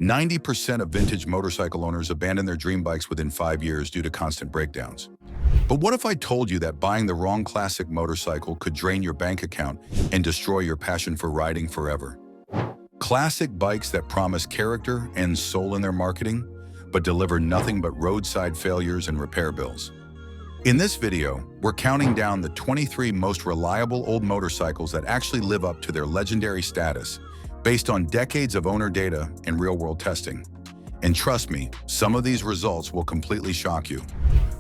90% of vintage motorcycle owners abandon their dream bikes within 5 years due to constant breakdowns. But what if I told you that buying the wrong classic motorcycle could drain your bank account and destroy your passion for riding forever? Classic bikes that promise character and soul in their marketing, but deliver nothing but roadside failures and repair bills. In this video, we're counting down the 23 most reliable old motorcycles that actually live up to their legendary status, based on decades of owner data and real-world testing. And trust me, some of these results will completely shock you.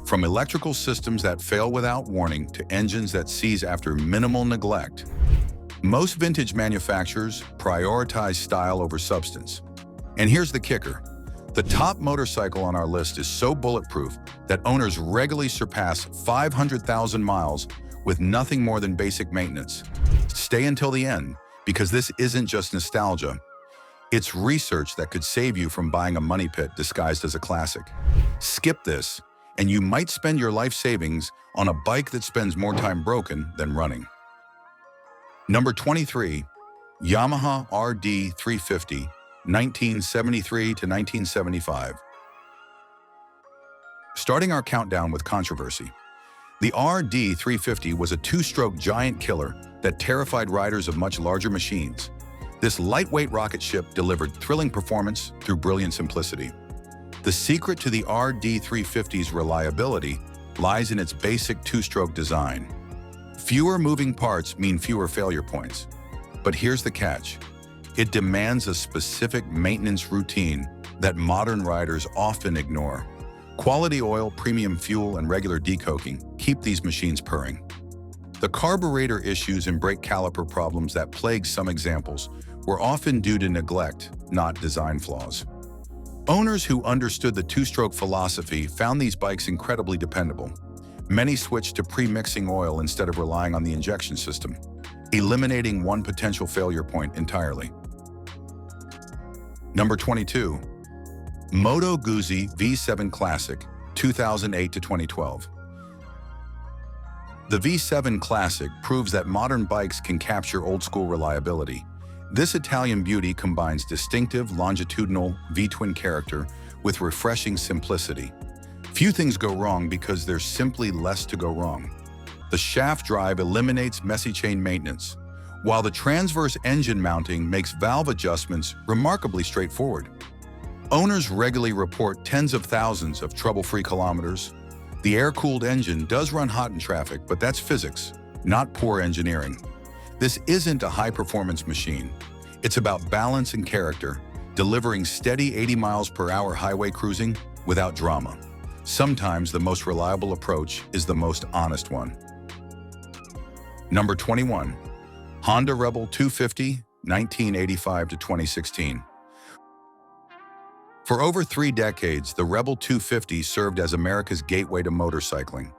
From electrical systems that fail without warning to engines that seize after minimal neglect, most vintage manufacturers prioritize style over substance. And here's the kicker. The top motorcycle on our list is so bulletproof that owners regularly surpass 500,000 miles with nothing more than basic maintenance. Stay until the end, because this isn't just nostalgia. It's research that could save you from buying a money pit disguised as a classic. Skip this, and you might spend your life savings on a bike that spends more time broken than running. Number 23, Yamaha RD350, 1973 to 1975. Starting our countdown with controversy. The RD350 was a two-stroke giant killer that terrified riders of much larger machines. This lightweight rocket ship delivered thrilling performance through brilliant simplicity. The secret to the RD350's reliability lies in its basic two-stroke design. Fewer moving parts mean fewer failure points. But here's the catch. It demands a specific maintenance routine that modern riders often ignore. Quality oil, premium fuel, and regular decoking keep these machines purring. The carburetor issues and brake caliper problems that plague some examples were often due to neglect, not design flaws. Owners who understood the two-stroke philosophy found these bikes incredibly dependable. Many switched to pre-mixing oil instead of relying on the injection system, eliminating one potential failure point entirely. Number 22. Moto Guzzi V7 Classic, 2008 to 2012. The V7 Classic proves that modern bikes can capture old-school reliability. This Italian beauty combines distinctive longitudinal V-twin character with refreshing simplicity. Few things go wrong because there's simply less to go wrong. The shaft drive eliminates messy chain maintenance, while the transverse engine mounting makes valve adjustments remarkably straightforward. Owners regularly report tens of thousands of trouble-free kilometers. The air-cooled engine does run hot in traffic, but that's physics, not poor engineering. This isn't a high-performance machine. It's about balance and character, delivering steady 80 miles per hour highway cruising without drama. Sometimes the most reliable approach is the most honest one. Number 21. Honda Rebel 250, 1985 to 2016. For over 3 decades, the Rebel 250 served as America's gateway to motorcycling.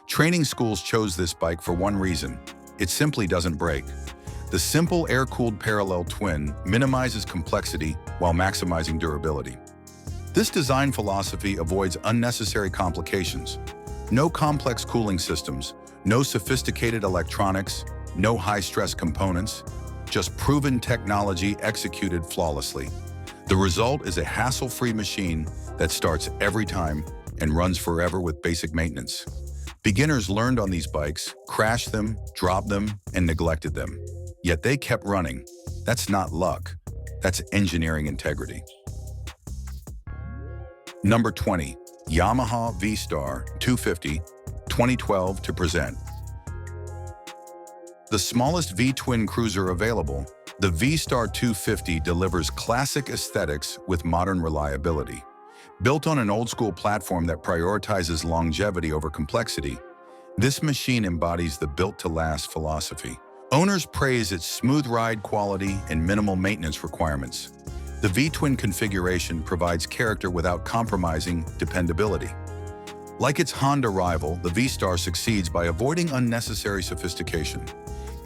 Training schools chose this bike for one reason: it simply doesn't break. The simple air-cooled parallel twin minimizes complexity while maximizing durability. This design philosophy avoids unnecessary complications. No complex cooling systems, no sophisticated electronics, no high-stress components, just proven technology executed flawlessly. The result is a hassle-free machine that starts every time and runs forever with basic maintenance. Beginners learned on these bikes, crashed them, dropped them, and neglected them. Yet they kept running. That's not luck. That's engineering integrity. Number 20. Yamaha Vstar 250, 2012 to present. The smallest V-twin cruiser available, the Vstar 250 delivers classic aesthetics with modern reliability. Built on an old-school platform that prioritizes longevity over complexity, this machine embodies the built-to-last philosophy. Owners praise its smooth ride quality and minimal maintenance requirements. The V-twin configuration provides character without compromising dependability. Like its Honda rival, the Vstar succeeds by avoiding unnecessary sophistication.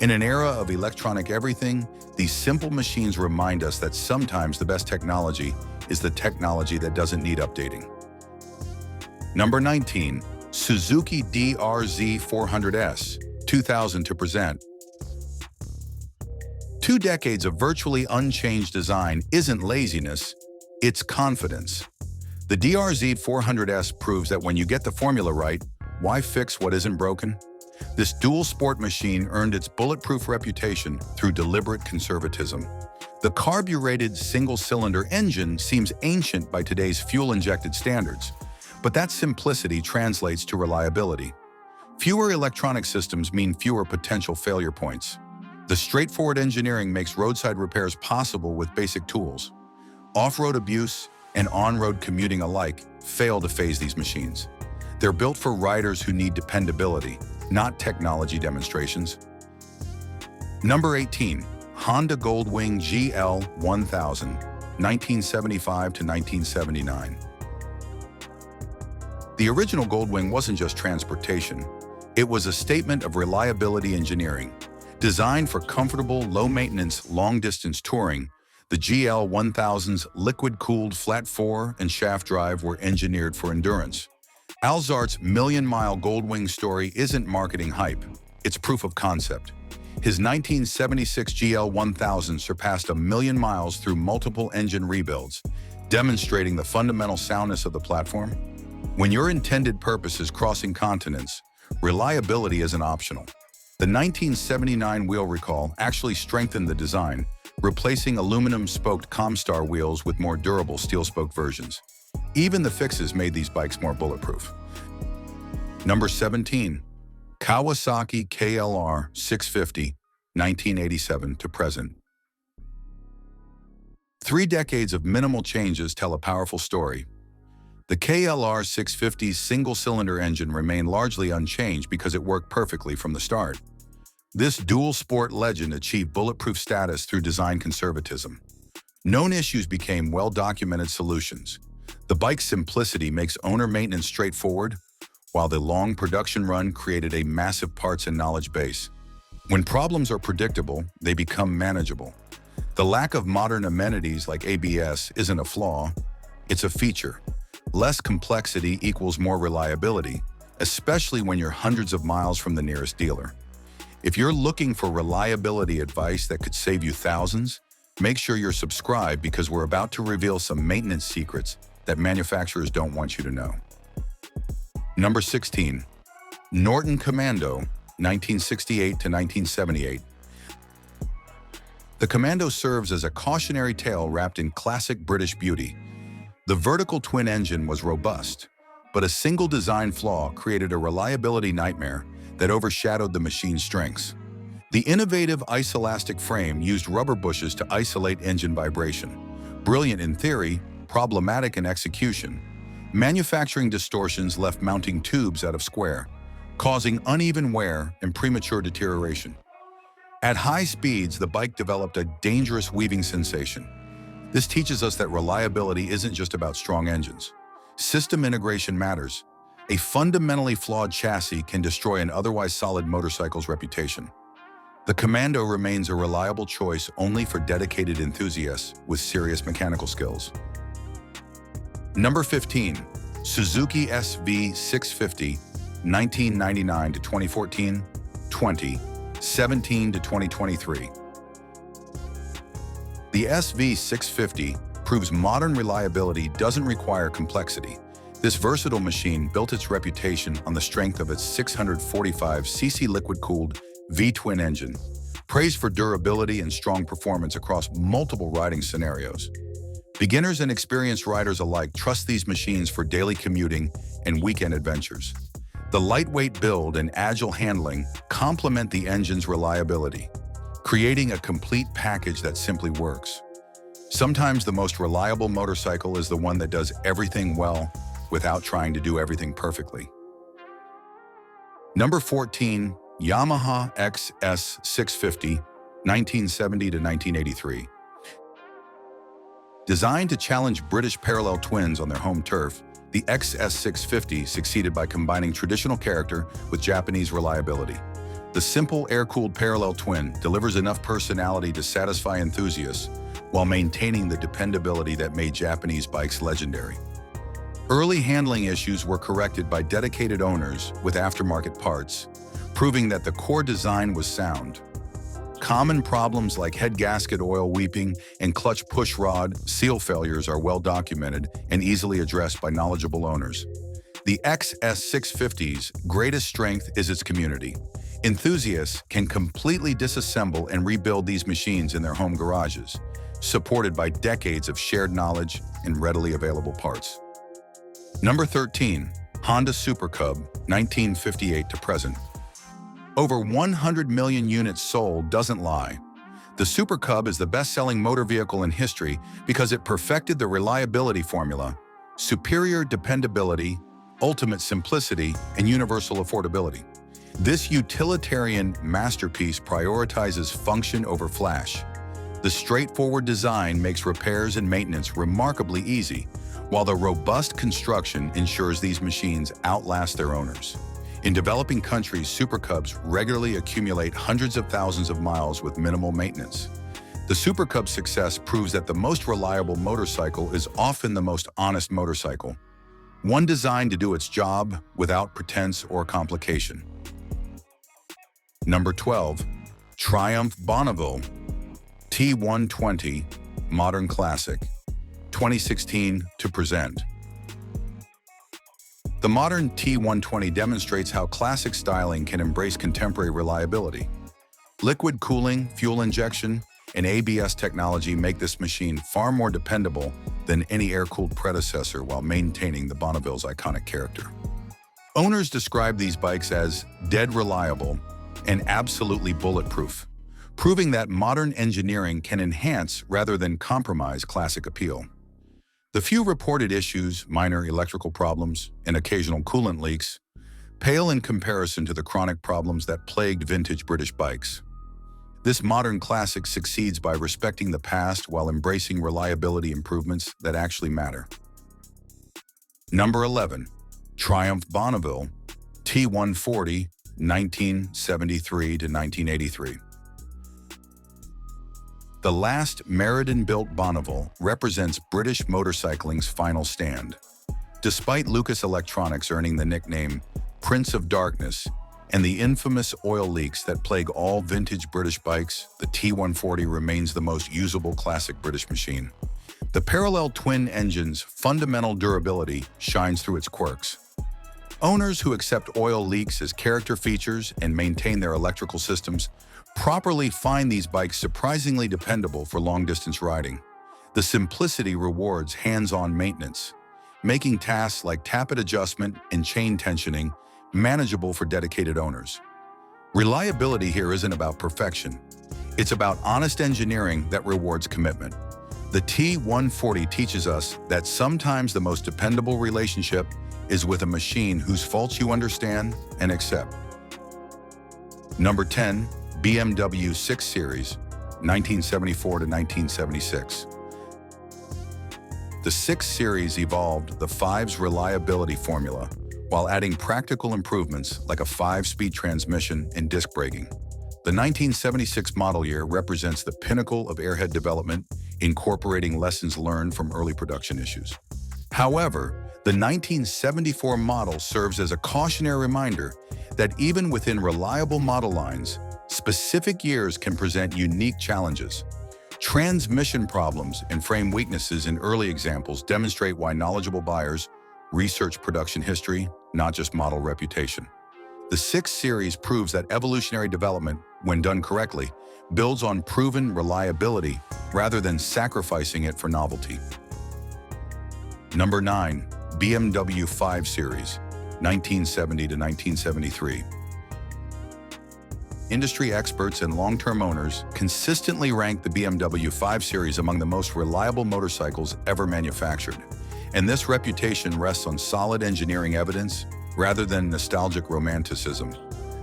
In an era of electronic everything, these simple machines remind us that sometimes the best technology is the technology that doesn't need updating. Number 19. Suzuki DRZ 400S, 2000 to present. 2 decades of virtually unchanged design isn't laziness, It's confidence. The DRZ 400S proves that when you get the formula right, why fix what isn't broken? This dual sport machine earned its bulletproof reputation through deliberate conservatism. The carbureted single-cylinder engine seems ancient by today's fuel-injected standards, but that simplicity translates to reliability. Fewer electronic systems mean fewer potential failure points. The straightforward engineering makes roadside repairs possible with basic tools. Off-road abuse and on-road commuting alike fail to phase these machines. They're built for riders who need dependability, not technology demonstrations. Number 18. Honda Goldwing GL1000, 1975 to 1979. The original Goldwing wasn't just transportation. It was a statement of reliability engineering. Designed for comfortable, low-maintenance, long-distance touring, the GL1000's liquid-cooled flat 4 and shaft drive were engineered for endurance. Al Zart's million-mile Goldwing story isn't marketing hype. It's proof of concept. His 1976 GL1000 surpassed 1 million miles through multiple engine rebuilds, demonstrating the fundamental soundness of the platform. When your intended purpose is crossing continents, reliability isn't optional. The 1979 wheel recall actually strengthened the design, replacing aluminum-spoked Comstar wheels with more durable steel-spoke versions. Even the fixes made these bikes more bulletproof. Number 17. Kawasaki KLR 650, 1987 to present. 3 decades of minimal changes tell a powerful story. The KLR 650's single-cylinder engine remained largely unchanged because it worked perfectly from the start. This dual-sport legend achieved bulletproof status through design conservatism. Known issues became well-documented solutions. The bike's simplicity makes owner maintenance straightforward, while the long production run created a massive parts and knowledge base. When problems are predictable, they become manageable. The lack of modern amenities like ABS isn't a flaw, it's a feature. Less complexity equals more reliability, especially when you're hundreds of miles from the nearest dealer. If you're looking for reliability advice that could save you thousands, make sure you're subscribed because we're about to reveal some maintenance secrets that manufacturers don't want you to know. Number 16. Norton Commando, 1968 to 1978. The Commando serves as a cautionary tale wrapped in classic British beauty. The vertical twin engine was robust, but a single design flaw created a reliability nightmare that overshadowed the machine's strengths. The innovative isoelastic frame used rubber bushes to isolate engine vibration. Brilliant in theory, problematic in execution. Manufacturing distortions left mounting tubes out of square, causing uneven wear and premature deterioration. At high speeds, the bike developed a dangerous weaving sensation. This teaches us that reliability isn't just about strong engines. System integration matters. A fundamentally flawed chassis can destroy an otherwise solid motorcycle's reputation. The Commando remains a reliable choice only for dedicated enthusiasts with serious mechanical skills. Number 15. Suzuki SV 650, 1999 to 2014, 2017 to 2023. The SV 650 proves modern reliability doesn't require complexity. This versatile machine built its reputation on the strength of its 645cc liquid-cooled V-twin engine, praised for durability and strong performance across multiple riding scenarios. Beginners and experienced riders alike trust these machines for daily commuting and weekend adventures. The lightweight build and agile handling complement the engine's reliability, creating a complete package that simply works. Sometimes the most reliable motorcycle is the one that does everything well without trying to do everything perfectly. Number 14. Yamaha XS 650, 1970 to 1983. Designed to challenge British parallel twins on their home turf, the XS 650 succeeded by combining traditional character with Japanese reliability. The simple air-cooled parallel twin delivers enough personality to satisfy enthusiasts while maintaining the dependability that made Japanese bikes legendary. Early handling issues were corrected by dedicated owners with aftermarket parts, proving that the core design was sound. Common problems like head gasket oil weeping and clutch push rod seal failures are well documented and easily addressed by knowledgeable owners. The XS650's greatest strength is its community. Enthusiasts can completely disassemble and rebuild these machines in their home garages, supported by decades of shared knowledge and readily available parts. Number 13. Honda Super Cub, 1958 to present. Over 100 million units sold doesn't lie. The Super Cub is the best-selling motor vehicle in history because it perfected the reliability formula: superior dependability, ultimate simplicity, and universal affordability. This utilitarian masterpiece prioritizes function over flash. The straightforward design makes repairs and maintenance remarkably easy, while the robust construction ensures these machines outlast their owners. In developing countries, Super Cubs regularly accumulate hundreds of thousands of miles with minimal maintenance. The Super Cub's success proves that the most reliable motorcycle is often the most honest motorcycle, one designed to do its job without pretense or complication. Number 12. Triumph Bonneville T120 Modern Classic, 2016 to present. The modern T120 demonstrates how classic styling can embrace contemporary reliability. Liquid cooling, fuel injection, and ABS technology make this machine far more dependable than any air-cooled predecessor while maintaining the Bonneville's iconic character. Owners describe these bikes as dead reliable and absolutely bulletproof, proving that modern engineering can enhance rather than compromise classic appeal. The few reported issues, minor electrical problems, and occasional coolant leaks, pale in comparison to the chronic problems that plagued vintage British bikes. This modern classic succeeds by respecting the past while embracing reliability improvements that actually matter. Number 11. Triumph Bonneville T140 1973 to 1983. The last Meriden-built Bonneville represents British motorcycling's final stand. Despite Lucas Electronics earning the nickname Prince of Darkness and the infamous oil leaks that plague all vintage British bikes, the T140 remains the most usable classic British machine. The parallel twin engine's fundamental durability shines through its quirks. Owners who accept oil leaks as character features and maintain their electrical systems properly find these bikes surprisingly dependable for long-distance riding. The simplicity rewards hands-on maintenance, making tasks like tappet adjustment and chain tensioning manageable for dedicated owners. Reliability here isn't about perfection. It's about honest engineering that rewards commitment. The T140 teaches us that sometimes the most dependable relationship is with a machine whose faults you understand and accept. Number 10. BMW 6 Series, 1974 to 1976. The 6 Series evolved the 5's reliability formula while adding practical improvements like a 5-speed transmission and disc braking. The 1976 model year represents the pinnacle of airhead development, incorporating lessons learned from early production issues. However, the 1974 model serves as a cautionary reminder that even within reliable model lines, specific years can present unique challenges. Transmission problems and frame weaknesses in early examples demonstrate why knowledgeable buyers research production history, not just model reputation. The 6 Series proves that evolutionary development, when done correctly, builds on proven reliability rather than sacrificing it for novelty. Number 9. BMW 5 Series, 1970 to 1973. Industry experts and long-term owners consistently rank the BMW 5 Series among the most reliable motorcycles ever manufactured, and this reputation rests on solid engineering evidence rather than nostalgic romanticism.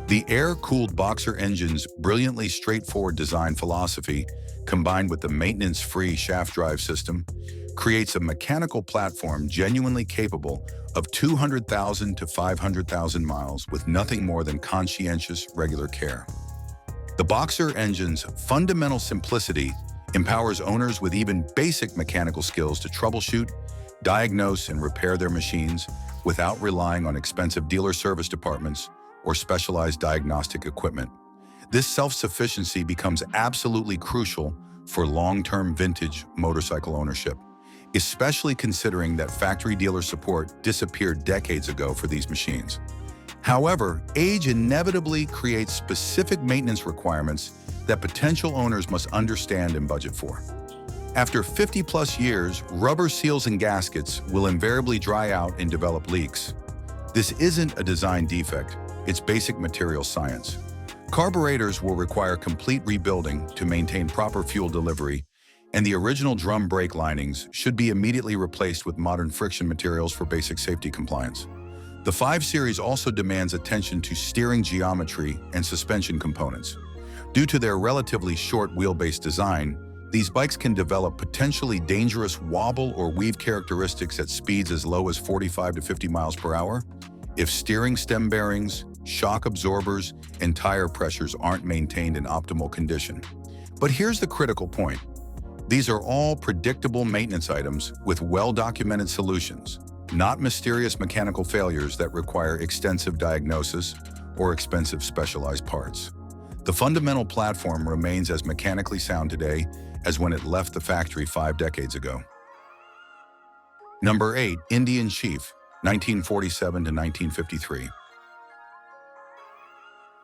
The air-cooled boxer engine's brilliantly straightforward design philosophy, combined with the maintenance-free shaft drive system, creates a mechanical platform genuinely capable of 200,000 to 500,000 miles with nothing more than conscientious, regular care. The Boxer engine's fundamental simplicity empowers owners with even basic mechanical skills to troubleshoot, diagnose, and repair their machines without relying on expensive dealer service departments or specialized diagnostic equipment. This self-sufficiency becomes absolutely crucial for long-term vintage motorcycle ownership, especially considering that factory dealer support disappeared decades ago for these machines. However, age inevitably creates specific maintenance requirements that potential owners must understand and budget for. After 50-plus years, rubber seals and gaskets will invariably dry out and develop leaks. This isn't a design defect, it's basic material science. Carburetors will require complete rebuilding to maintain proper fuel delivery, and the original drum brake linings should be immediately replaced with modern friction materials for basic safety compliance. The 5 Series also demands attention to steering geometry and suspension components. Due to their relatively short wheelbase design, these bikes can develop potentially dangerous wobble or weave characteristics at speeds as low as 45 to 50 miles per hour if steering stem bearings, shock absorbers, and tire pressures aren't maintained in optimal condition. But here's the critical point. These are all predictable maintenance items with well-documented solutions, not mysterious mechanical failures that require extensive diagnosis or expensive specialized parts. The fundamental platform remains as mechanically sound today as when it left the factory 5 decades ago. Number 8. Indian Chief, 1947 to 1953.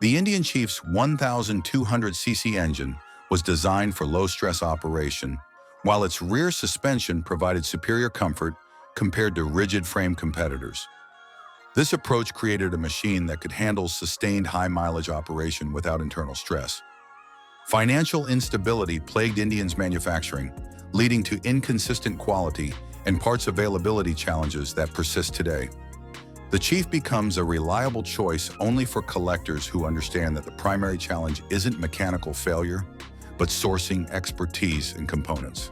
The Indian Chief's 1,200cc engine was designed for low-stress operation, while its rear suspension provided superior comfort compared to rigid-frame competitors. This approach created a machine that could handle sustained high-mileage operation without internal stress. Financial instability plagued Indian's manufacturing, leading to inconsistent quality and parts availability challenges that persist today. The Chief becomes a reliable choice only for collectors who understand that the primary challenge isn't mechanical failure, but sourcing expertise and components.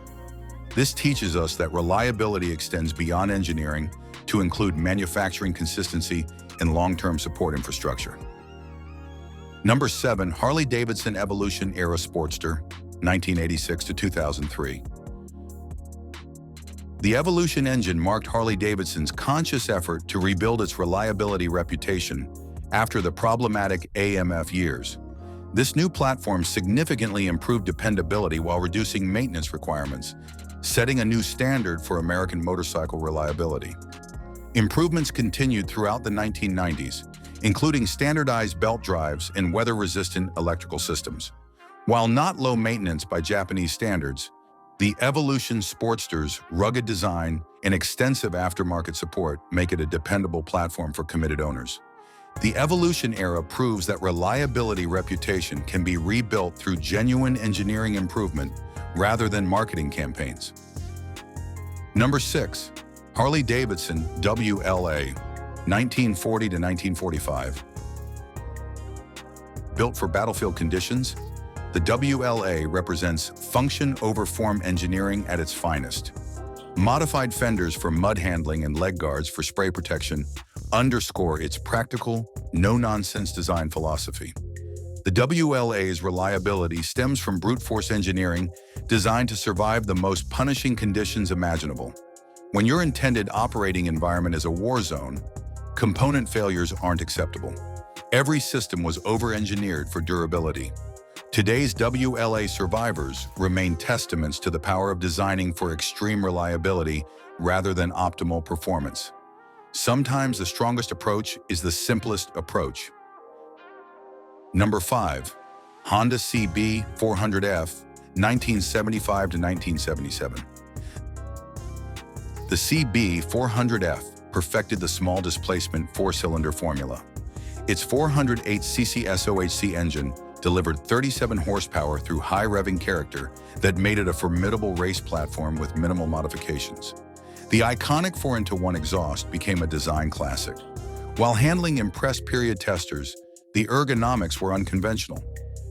This teaches us that reliability extends beyond engineering to include manufacturing consistency and long-term support infrastructure. Number 7. Harley-Davidson Evolution Era Sportster, 1986 to 2003. The Evolution engine marked Harley-Davidson's conscious effort to rebuild its reliability reputation after the problematic AMF years. This new platform significantly improved dependability while reducing maintenance requirements, setting a new standard for American motorcycle reliability. Improvements continued throughout the 1990s, including standardized belt drives and weather-resistant electrical systems. While not low maintenance by Japanese standards, the Evolution Sportster's rugged design and extensive aftermarket support make it a dependable platform for committed owners. The Evolution era proves that reliability reputation can be rebuilt through genuine engineering improvement rather than marketing campaigns. Number 6. Harley-Davidson WLA, 1940 to 1945. Built for battlefield conditions, the WLA represents function over form engineering at its finest. Modified fenders for mud handling and leg guards for spray protection underscore its practical, no-nonsense design philosophy. The WLA's reliability stems from brute force engineering designed to survive the most punishing conditions imaginable. When your intended operating environment is a war zone, component failures aren't acceptable. Every system was over-engineered for durability. Today's WLA survivors remain testaments to the power of designing for extreme reliability rather than optimal performance. Sometimes the strongest approach is the simplest approach. Number 5. Honda CB 400F, 1975 to 1977. The CB 400F perfected the small displacement 4-cylinder formula. Its 408cc SOHC engine delivered 37 horsepower through high revving character that made it a formidable race platform with minimal modifications. The iconic 4-into-1 exhaust became a design classic. While handling impressed period testers, the ergonomics were unconventional,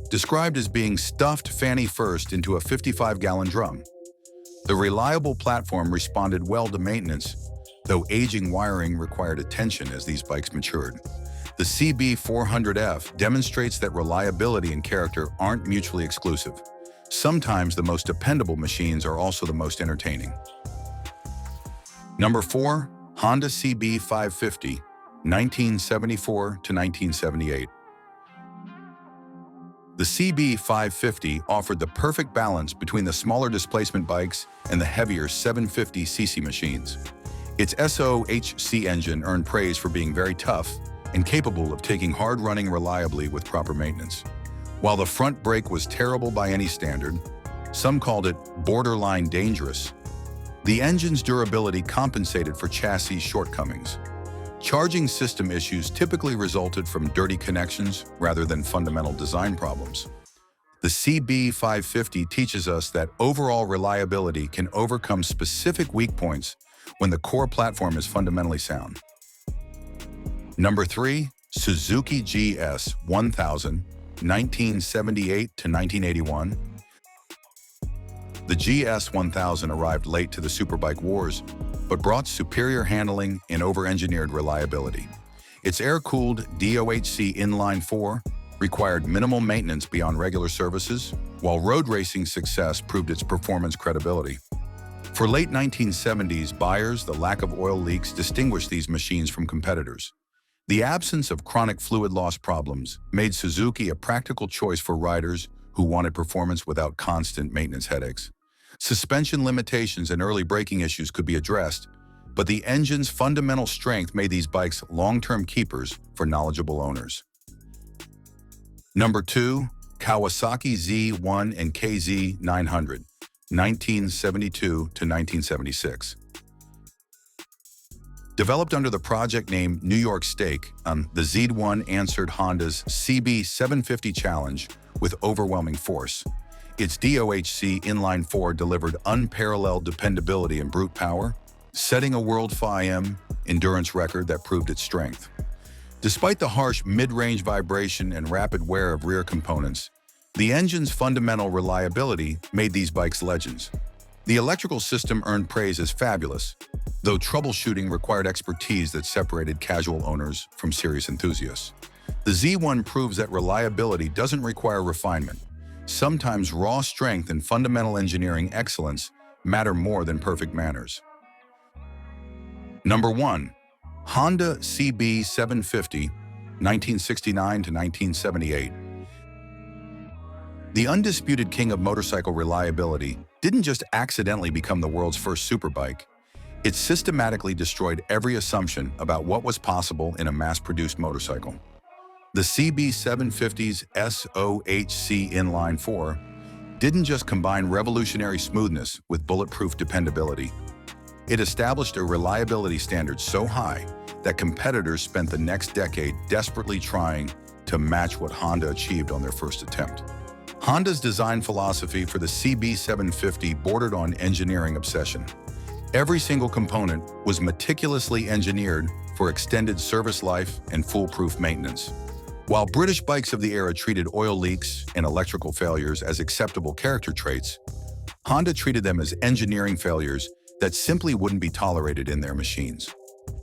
described as being stuffed fanny first into a 55-gallon drum. The reliable platform responded well to maintenance, though aging wiring required attention as these bikes matured. The CB 400F demonstrates that reliability and character aren't mutually exclusive. Sometimes the most dependable machines are also the most entertaining. Number 4. Honda CB 550, 1974 to 1978. The CB550 offered the perfect balance between the smaller displacement bikes and the heavier 750cc machines. Its SOHC engine earned praise for being very tough and capable of taking hard running reliably with proper maintenance. While the front brake was terrible by any standard, some called it borderline dangerous, the engine's durability compensated for chassis shortcomings. Charging system issues typically resulted from dirty connections rather than fundamental design problems. The CB550 teaches us that overall reliability can overcome specific weak points when the core platform is fundamentally sound. Number 3, Suzuki GS1000, 1978 to 1981. The GS1000 arrived late to the superbike wars, but brought superior handling and over-engineered reliability. Its air-cooled DOHC inline-4 required minimal maintenance beyond regular services, while road racing success proved its performance credibility. For late 1970s buyers, the lack of oil leaks distinguished these machines from competitors. The absence of chronic fluid loss problems made Suzuki a practical choice for riders who wanted performance without constant maintenance headaches. Suspension limitations and early braking issues could be addressed, but the engine's fundamental strength made these bikes long-term keepers for knowledgeable owners. Number 2, Kawasaki Z1 and KZ900, 1972 to 1976. Developed under the project name New York Steak, the Z1 answered Honda's CB750 challenge with overwhelming force. Its DOHC inline-4 delivered unparalleled dependability and brute power, setting a world FIM endurance record that proved its strength. Despite the harsh mid-range vibration and rapid wear of rear components, the engine's fundamental reliability made these bikes legends. The electrical system earned praise as fabulous, though troubleshooting required expertise that separated casual owners from serious enthusiasts. The Z1 proves that reliability doesn't require refinement. Sometimes raw strength and fundamental engineering excellence matter more than perfect manners. Number 1, Honda CB750, 1969 to 1978. The undisputed king of motorcycle reliability didn't just accidentally become the world's first superbike. It systematically destroyed every assumption about what was possible in a mass-produced motorcycle. The CB750's SOHC inline-4 didn't just combine revolutionary smoothness with bulletproof dependability. It established a reliability standard so high that competitors spent the next decade desperately trying to match what Honda achieved on their first attempt. Honda's design philosophy for the CB750 bordered on engineering obsession. Every single component was meticulously engineered for extended service life and foolproof maintenance. While British bikes of the era treated oil leaks and electrical failures as acceptable character traits, Honda treated them as engineering failures that simply wouldn't be tolerated in their machines.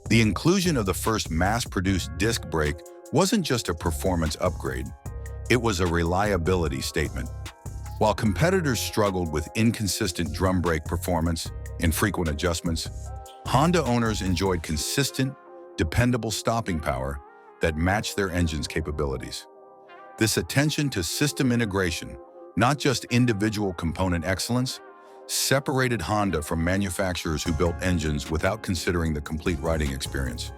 The inclusion of the first mass-produced disc brake wasn't just a performance upgrade, it was a reliability statement. While competitors struggled with inconsistent drum brake performance and frequent adjustments, Honda owners enjoyed consistent, dependable stopping power that matched their engine's capabilities. This attention to system integration, not just individual component excellence, separated Honda from manufacturers who built engines without considering the complete riding experience.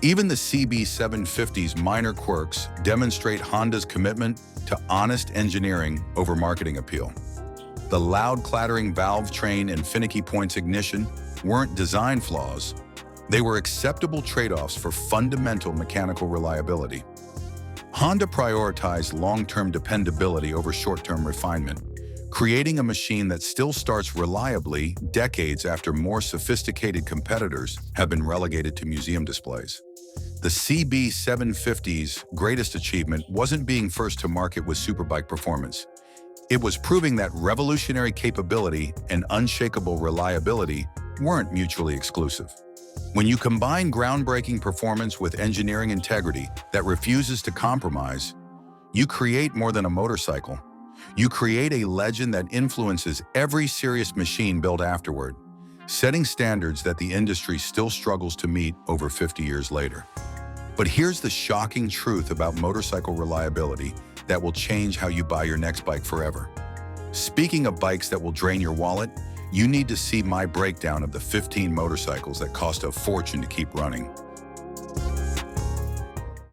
Even the CB750's minor quirks demonstrate Honda's commitment to honest engineering over marketing appeal. The loud clattering valve train and finicky points ignition weren't design flaws. They were acceptable trade-offs for fundamental mechanical reliability. Honda prioritized long-term dependability over short-term refinement, creating a machine that still starts reliably decades after more sophisticated competitors have been relegated to museum displays. The CB750's greatest achievement wasn't being first to market with superbike performance. It was proving that revolutionary capability and unshakable reliability weren't mutually exclusive. When you combine groundbreaking performance with engineering integrity that refuses to compromise, you create more than a motorcycle. You create a legend that influences every serious machine built afterward, setting standards that the industry still struggles to meet over 50 years later. But here's the shocking truth about motorcycle reliability that will change how you buy your next bike forever. Speaking of bikes that will drain your wallet, you need to see my breakdown of the 15 motorcycles that cost a fortune to keep running.